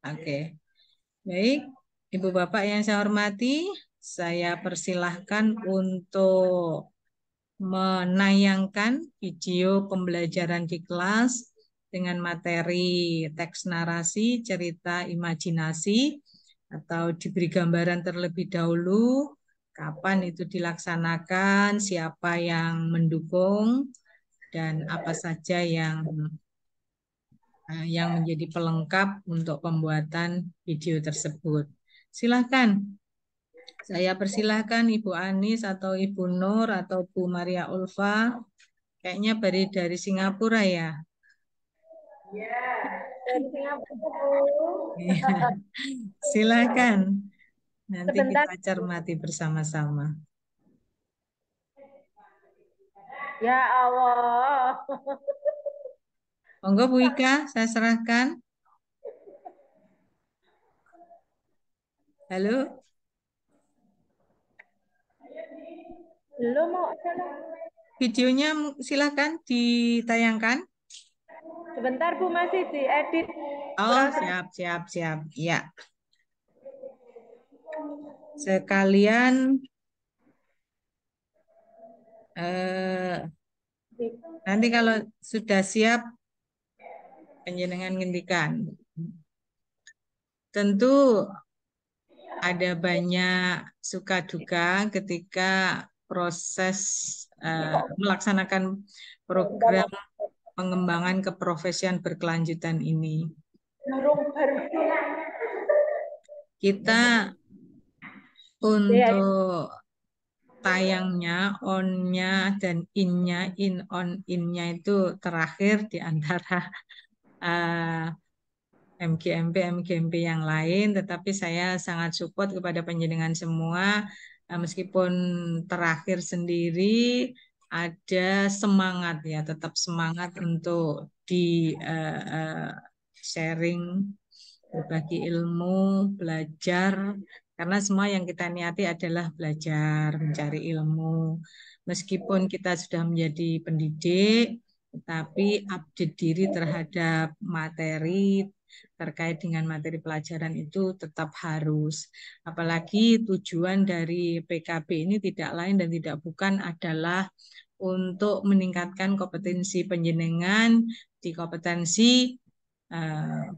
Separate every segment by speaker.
Speaker 1: Oke. Baik, Ibu Bapak yang saya hormati, saya persilahkan untuk menayangkan video pembelajaran di kelas dengan materi teks narasi, cerita imajinasi, atau diberi gambaran terlebih dahulu, kapan itu dilaksanakan, siapa yang mendukung, dan apa saja yang menjadi pelengkap untuk pembuatan video tersebut. Silakan. Saya persilahkan Ibu Anis atau Ibu Nur atau Bu Maria Ulfa. Kayaknya dari Singapura ya.
Speaker 2: Dari Singapura, Bu.
Speaker 1: Iya. Silakan. Nanti
Speaker 2: Sebentar.
Speaker 1: kita cermati bersama-sama.
Speaker 2: Ya Allah.
Speaker 1: Monggo Bu Ika, saya serahkan. Halo,
Speaker 2: Belum mau salah.
Speaker 1: videonya silakan ditayangkan.
Speaker 2: Sebentar, Bu, masih diedit.
Speaker 1: Oh,
Speaker 2: Kurang
Speaker 1: siap, siap, siap. Ya, sekalian
Speaker 2: sedikit.
Speaker 1: nanti kalau sudah siap panjenengan ngendikan. Tentu ada banyak suka duka ketika proses melaksanakan program pengembangan keprofesian berkelanjutan ini. Kita untuk tayangnya, on-nya dan in-nya, in-on-in-nya itu terakhir di antara MGMP yang lain, tetapi saya sangat support kepada panjenengan semua, meskipun terakhir sendiri ada semangat ya, tetap semangat untuk di sharing, berbagi ilmu, belajar, karena semua yang kita niati adalah belajar, mencari ilmu. Meskipun kita sudah menjadi pendidik, tetapi update diri terhadap materi terkait dengan materi pelajaran itu tetap harus. Apalagi tujuan dari PKB ini tidak lain dan tidak bukan adalah untuk meningkatkan kompetensi panjenengan di kompetensi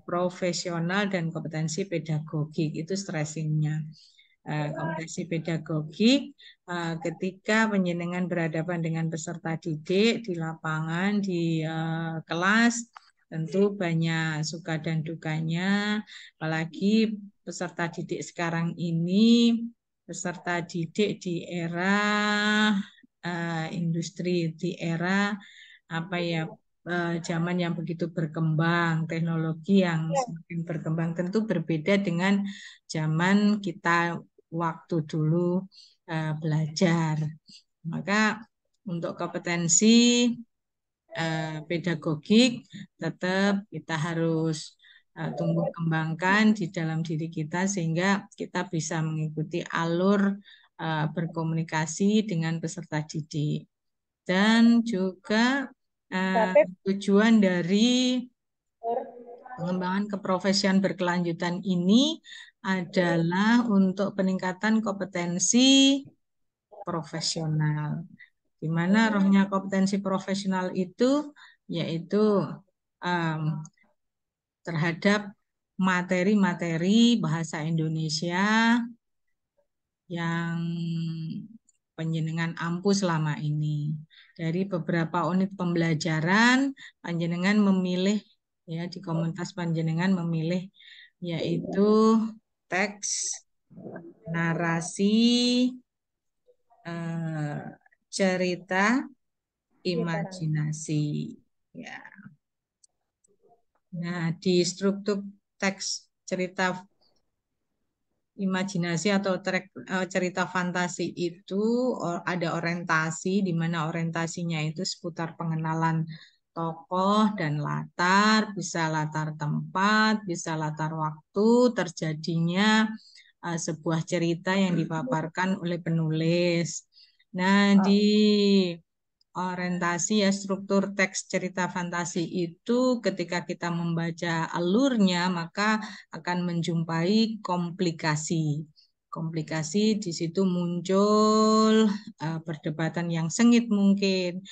Speaker 1: profesional dan kompetensi pedagogik. Itu stressingnya. Kompetensi pedagogik ketika panjenengan berhadapan dengan peserta didik di lapangan, di kelas, tentu banyak suka dan dukanya, apalagi peserta didik sekarang ini, peserta didik di era industri, di era apa ya, zaman yang begitu berkembang, teknologi yang semakin berkembang, tentu berbeda dengan zaman kita waktu dulu belajar. Maka untuk kompetensi pedagogik tetap kita harus tumbuh kembangkan di dalam diri kita sehingga kita bisa mengikuti alur berkomunikasi dengan peserta didik. Dan juga tujuan dari pengembangan keprofesian berkelanjutan ini adalah untuk peningkatan kompetensi profesional. Di mana rohnya kompetensi profesional itu yaitu um, terhadap materi-materi bahasa Indonesia yang panjenengan ampuh selama ini. Dari beberapa unit pembelajaran, panjenengan memilih ya di komunitas panjenengan memilih yaitu teks, narasi, cerita, imajinasi. Ya. Nah, di struktur teks cerita imajinasi atau cerita fantasi itu ada orientasi, di mana orientasinya itu seputar pengenalan tokoh dan latar, bisa latar tempat, bisa latar waktu terjadinya sebuah cerita yang dipaparkan oleh penulis. Nah, di orientasi ya struktur teks cerita fantasi itu ketika kita membaca alurnya maka akan menjumpai komplikasi. Komplikasi di situ muncul perdebatan yang sengit mungkin,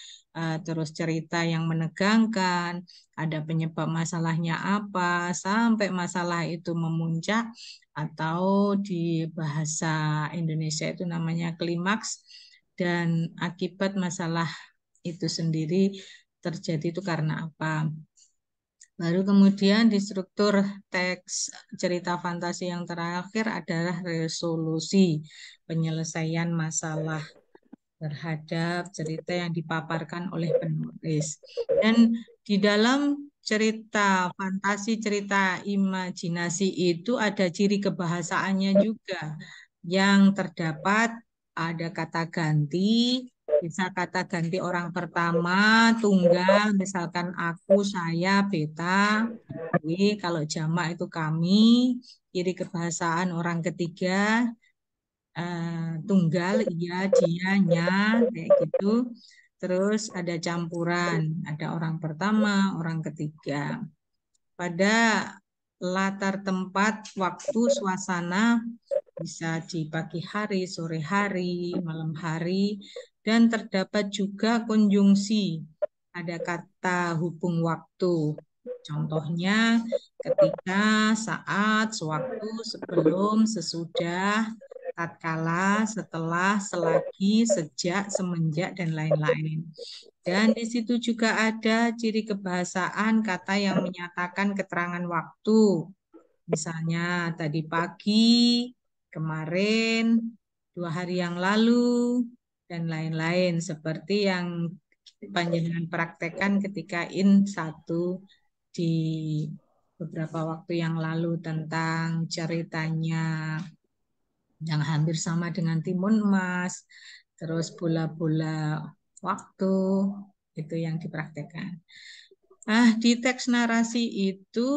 Speaker 1: terus cerita yang menegangkan, ada penyebab masalahnya apa, sampai masalah itu memuncak atau di bahasa Indonesia itu namanya klimaks dan akibat masalah itu sendiri terjadi itu karena apa. Baru kemudian di struktur teks cerita fantasi yang terakhir adalah resolusi penyelesaian masalah terhadap cerita yang dipaparkan oleh penulis. Dan di dalam cerita fantasi, cerita imajinasi itu ada ciri kebahasaannya juga yang terdapat ada kata ganti, bisa kata ganti orang pertama, tunggal, misalkan aku, saya, beta. Jadi kalau jamak itu kami, ciri kebahasaan orang ketiga, tunggal, iya, dia, nya, kayak gitu. Terus ada campuran, ada orang pertama, orang ketiga. Pada latar tempat, waktu, suasana, bisa di pagi hari, sore hari, malam hari, dan terdapat juga konjungsi. Ada kata hubung waktu. Contohnya ketika, saat, sewaktu, sebelum, sesudah, tatkala, setelah, selagi, sejak, semenjak, dan lain-lain. Dan di situ juga ada ciri kebahasaan kata yang menyatakan keterangan waktu. Misalnya tadi pagi, kemarin, 2 hari yang lalu, dan lain-lain. Seperti yang panjenengan praktekkan ketika satu di beberapa waktu yang lalu tentang ceritanya yang hampir sama dengan timun emas, terus bola-bola waktu, itu yang dipraktekkan. Nah, di teks narasi itu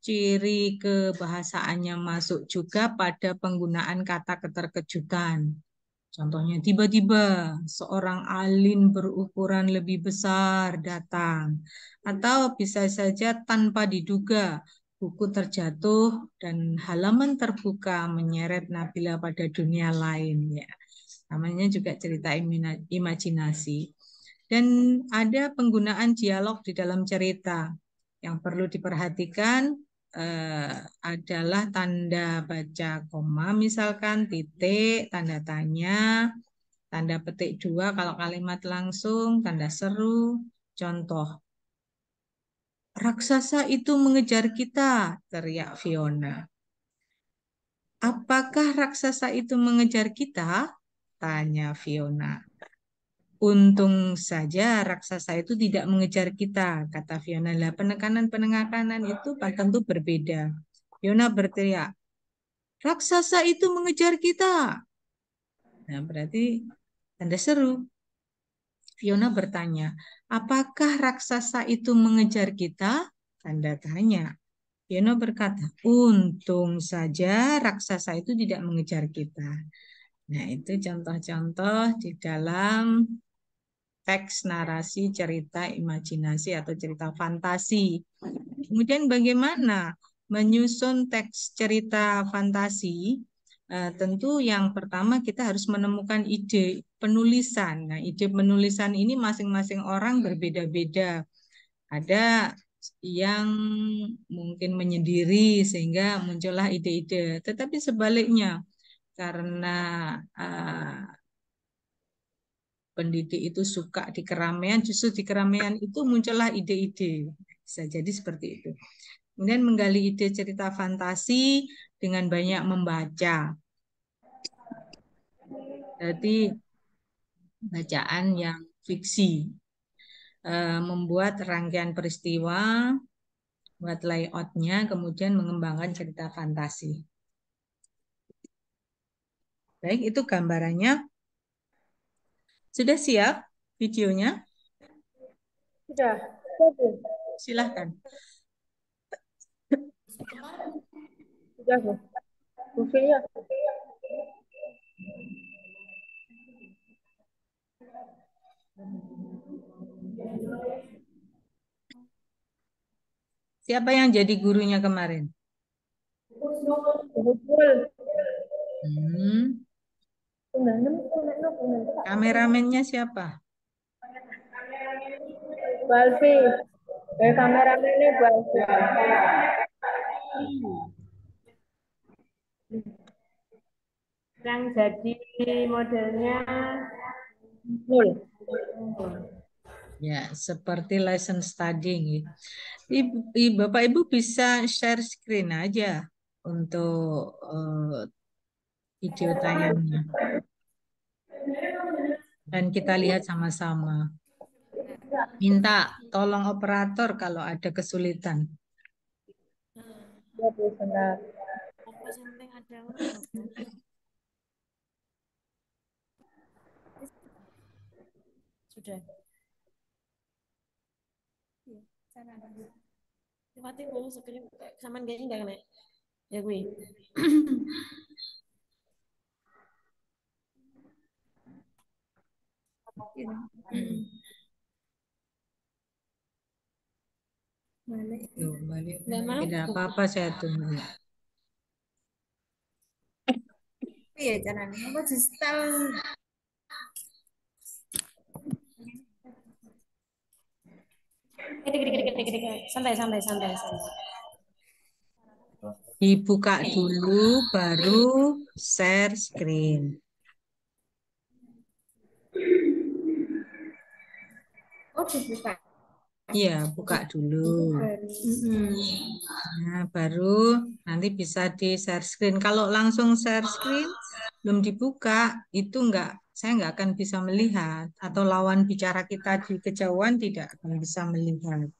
Speaker 1: ciri kebahasaannya masuk juga pada penggunaan kata keterkejutan. Contohnya, tiba-tiba seorang alin berukuran lebih besar datang. Atau bisa saja tanpa diduga, buku terjatuh dan halaman terbuka menyeret Nabila pada dunia lain. Ya, namanya juga cerita imajinasi. Dan ada penggunaan dialog di dalam cerita. Yang perlu diperhatikan eh, adalah tanda baca koma, misalkan titik, tanda tanya, tanda petik dua kalau kalimat langsung, tanda seru. Contoh, raksasa itu mengejar kita, teriak Fiona. Apakah raksasa itu mengejar kita? Tanya Fiona. Untung saja raksasa itu tidak mengejar kita, kata Fiona. Lah, penekanan-penekanan itu tentu berbeda. Fiona berteriak, raksasa itu mengejar kita. Nah, berarti tanda seru. Fiona bertanya, apakah raksasa itu mengejar kita? Tanda tanya. Fiona berkata, untung saja raksasa itu tidak mengejar kita. Nah, itu contoh-contoh di dalam teks narasi cerita imajinasi atau cerita fantasi. Kemudian bagaimana menyusun teks cerita fantasi? Tentu yang pertama kita harus menemukan ide penulisan. Nah, ide penulisan ini masing-masing orang berbeda-beda. Ada yang mungkin menyendiri sehingga muncullah ide-ide. Tetapi sebaliknya, karena pendidik itu suka di keramaian, justru di keramaian itu muncullah ide-ide. Bisa jadi seperti itu. Kemudian menggali ide cerita fantasi dengan banyak membaca. Berarti bacaan yang fiksi. Membuat rangkaian peristiwa, buat layoutnya, kemudian mengembangkan cerita fantasi. Baik, itu gambarannya. Sudah siap videonya?
Speaker 2: Sudah.
Speaker 1: Silahkan.
Speaker 2: Sudah, Bu. Bu Fia.
Speaker 1: Siapa yang jadi gurunya kemarin?
Speaker 2: Betul.
Speaker 1: Hmm.
Speaker 2: Undangan, undangan.
Speaker 1: Kameramennya siapa?
Speaker 2: Balfi. Kameramennya Balfi. Yang jadi modelnya nul.
Speaker 1: Ya, seperti lesson studying. Bapak Ibu bisa share screen aja untuk video tayangnya. Dan kita lihat sama-sama. Minta tolong operator kalau ada kesulitan.
Speaker 2: Ya, Bu, sebentar.
Speaker 3: Apa sih yang penting ada orang kan? Sudah. Iya, sana ada. Mati mau sekali saman gini enggak kena. Ya gue. Balik.
Speaker 1: Tuh, balik.
Speaker 3: Nggak mau.
Speaker 1: Tidak apa-apa, saya tunggu.
Speaker 3: Iya, jangan. Apa digital? Santai, santai, santai, santai.
Speaker 1: Dibuka dulu, baru share screen.
Speaker 3: Oh, dibuka.
Speaker 1: Iya, buka dulu. Nah, baru nanti bisa di share screen. Kalau langsung share screen, belum dibuka, itu saya nggak akan bisa melihat. Atau lawan bicara kita di kejauhan tidak akan bisa melihat.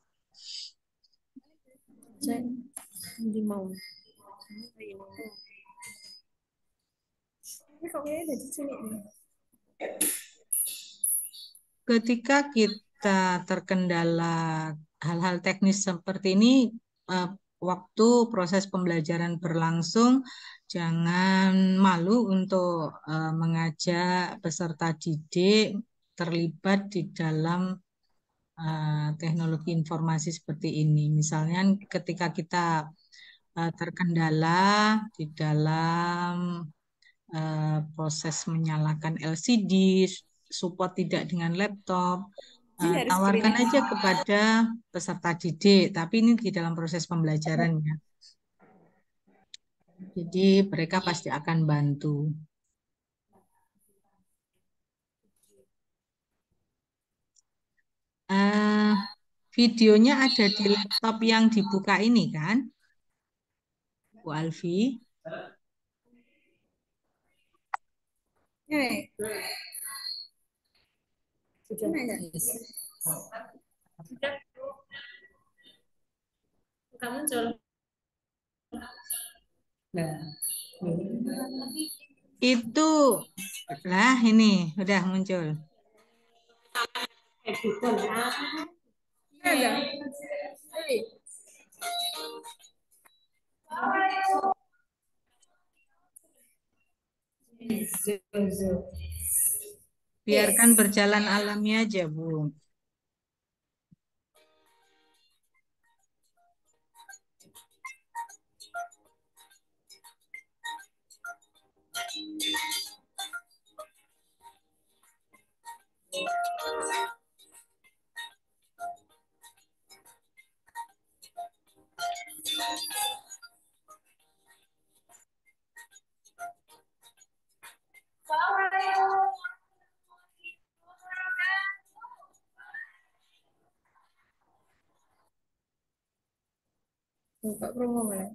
Speaker 3: Saya di mau. Ini kok kayaknya ada di sini.
Speaker 1: Ketika kita terkendala hal-hal teknis seperti ini, eh, waktu proses pembelajaran berlangsung, jangan malu untuk mengajak peserta didik terlibat di dalam teknologi informasi seperti ini. Misalnya ketika kita terkendala di dalam proses menyalakan LCD, support tidak dengan laptop, tawarkan aja kepada peserta didik, tapi ini di dalam proses pembelajaran ya. Jadi mereka pasti akan bantu. Videonya ada di laptop yang dibuka ini kan, Bu Alfi?
Speaker 3: Sudah. Kamu muncul.
Speaker 1: Itu lah ini udah muncul.
Speaker 3: Ada.
Speaker 1: Biarkan berjalan alami aja, Bu.
Speaker 3: Buka promo mana?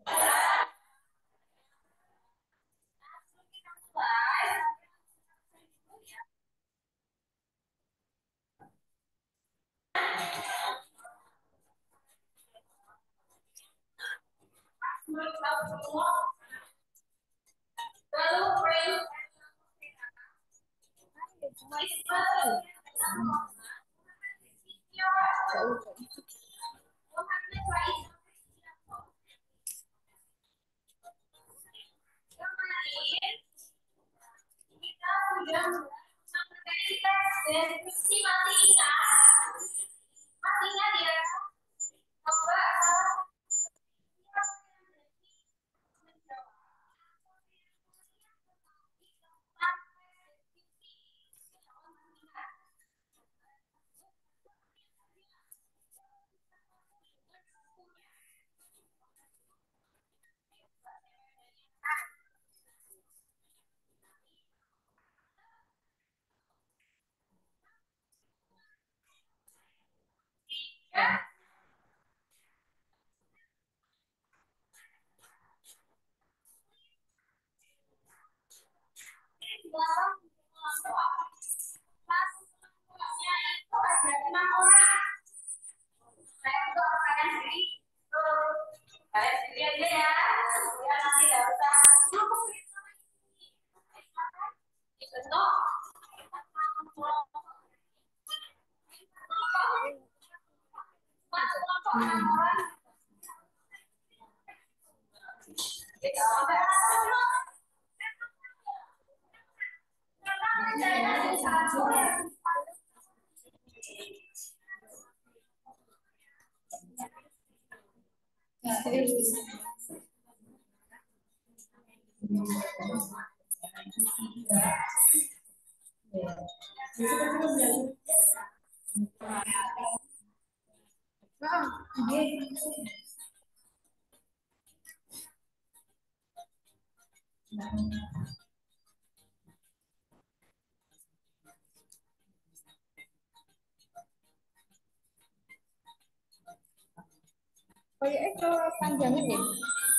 Speaker 2: Kayaknya itu panjangnya ya.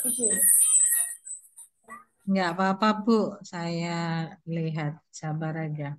Speaker 2: Video.
Speaker 1: Nggak apa-apa, Bu. Saya lihat. Sabar aja.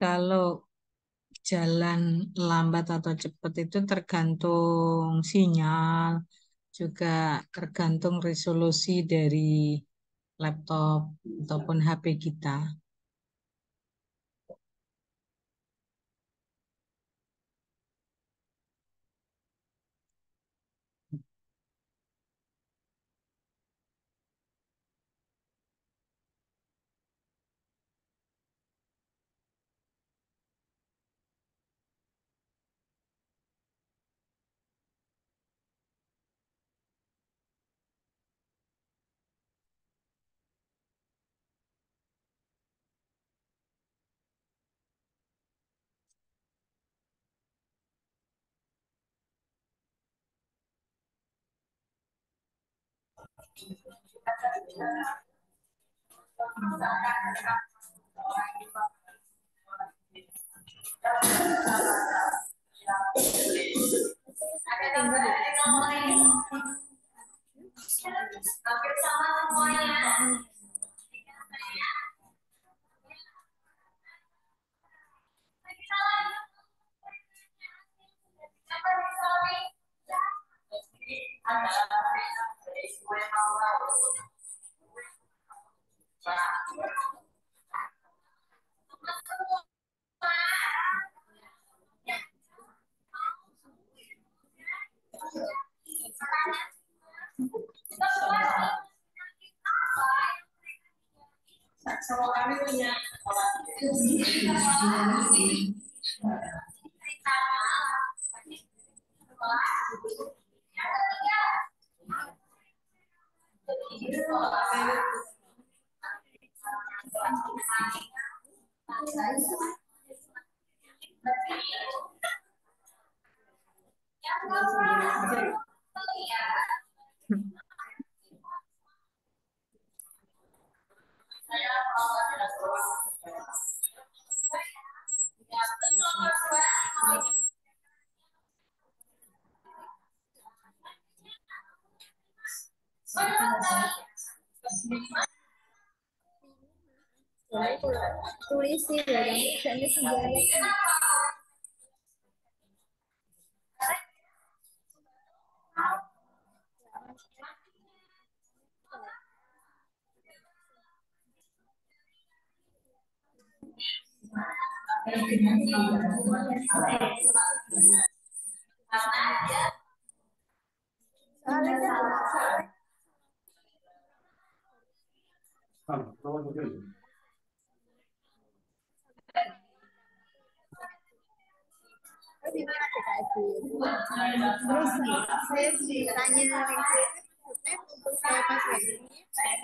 Speaker 1: Kalau jalan lambat atau cepat itu tergantung sinyal, juga tergantung resolusi dari laptop ataupun HP kita.
Speaker 2: Tulis sih ya, yang sebenarnya terus saya tanya untuk saya pas lagi kayak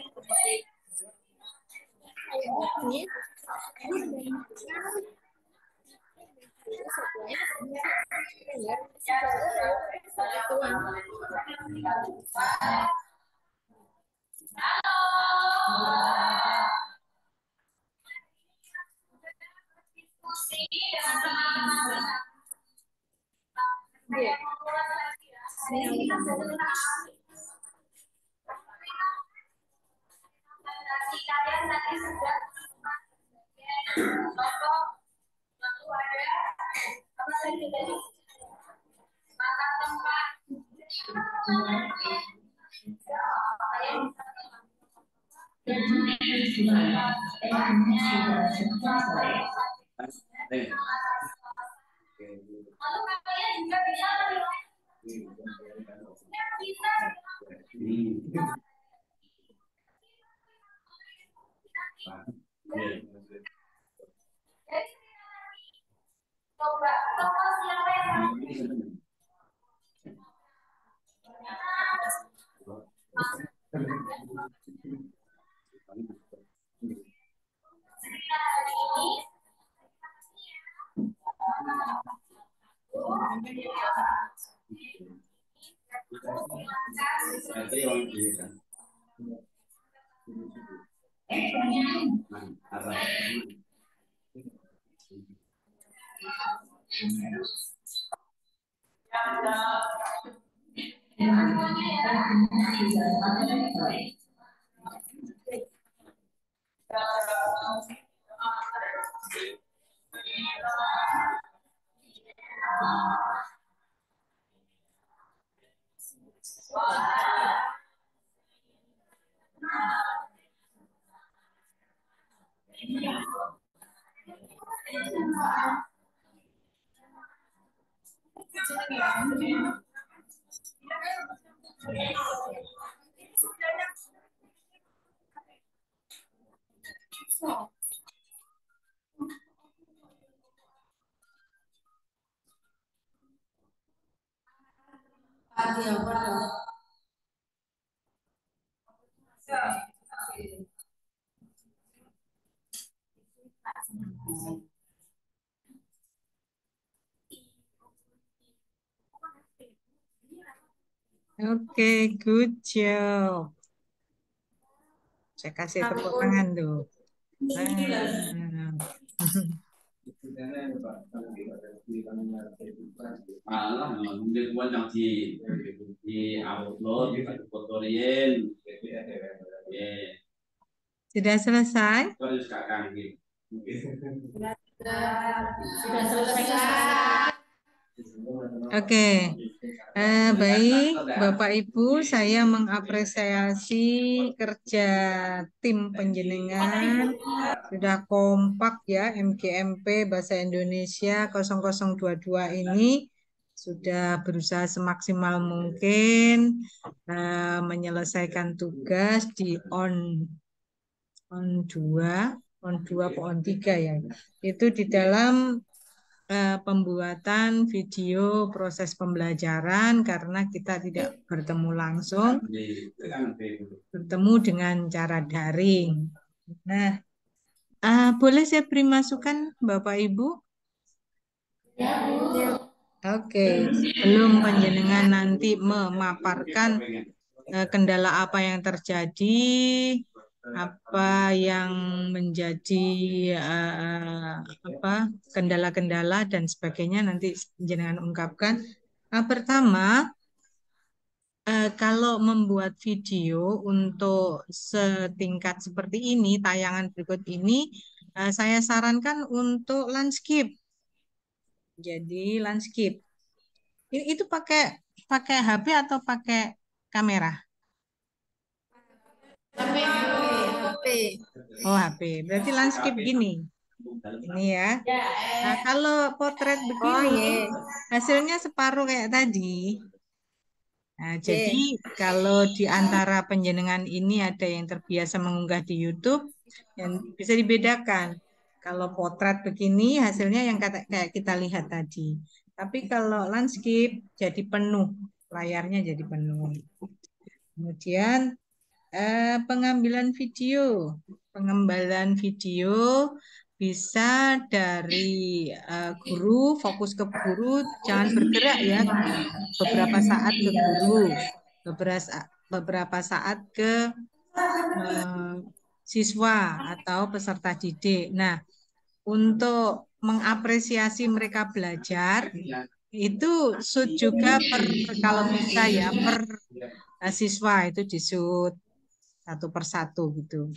Speaker 2: ini
Speaker 1: Oke, good job. Saya kasih tepuk tangan tuh. Nah.
Speaker 4: Malah mungkin buat yang di upload fotoin.
Speaker 1: Sudah selesai?
Speaker 4: Terus kakak
Speaker 3: Sudah selesai.
Speaker 1: Oke, baik Bapak Ibu, saya mengapresiasi kerja tim penjenengan. Sudah kompak ya, MGMP Bahasa Indonesia 0022 ini sudah berusaha semaksimal mungkin menyelesaikan tugas di on 2, on 2 atau on 3 ya. Itu di dalam pembuatan video proses pembelajaran karena kita tidak bertemu langsung, bertemu dengan cara daring. Nah, boleh saya beri masukan Bapak Ibu?
Speaker 3: Ya, Bu.
Speaker 1: Oke, sebelum panjenengan nanti memaparkan kendala apa yang terjadi, apa yang menjadi apa kendala-kendala dan sebagainya nanti jenengan ungkapkan. Pertama, kalau membuat video untuk setingkat seperti ini, tayangan berikut ini, saya sarankan untuk landscape. Jadi landscape. Itu pakai pakai HP atau pakai kamera?
Speaker 2: HP.
Speaker 1: Oh, HP. Berarti landscape gini. Ini ya. Nah, kalau potret
Speaker 2: Oh,
Speaker 1: begini,
Speaker 2: iya.
Speaker 1: hasilnya separuh kayak tadi. Nah,
Speaker 2: Iya.
Speaker 1: jadi kalau di antara penjenengan ini ada yang terbiasa mengunggah di YouTube, yang bisa dibedakan. Kalau potret begini, hasilnya yang kayak kita lihat tadi. Tapi kalau landscape jadi penuh, layarnya jadi penuh. Kemudian pengambilan video, pengembalan video bisa dari guru, fokus ke guru, jangan bergerak ya, beberapa saat ke guru, beberapa saat ke siswa atau peserta didik. Nah, untuk mengapresiasi mereka belajar, itu shoot juga kalau bisa ya per siswa itu di shoot satu persatu gitu.